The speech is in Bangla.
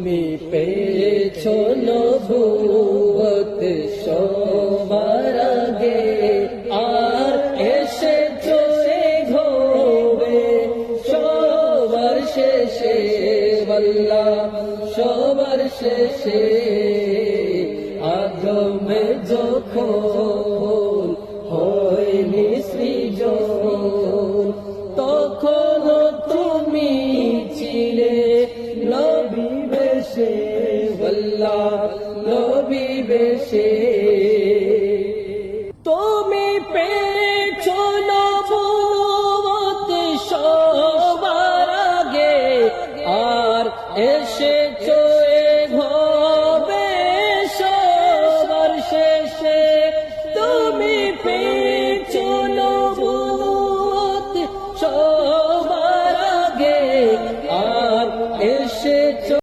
তুমি পেয়েছো নবুয়ত সবার আগে, আর এসেছো এ ঘরে সবার শেষে, আল্লাহ সবার শেষে। আদমে যখন হয়নি সৃজন, তখন তুমি ছিলে নবী বেশে, আল্লাহ নবী বেশে। তুমি পেয়েছো নবুয়ত সবার আগে, আর এসেছো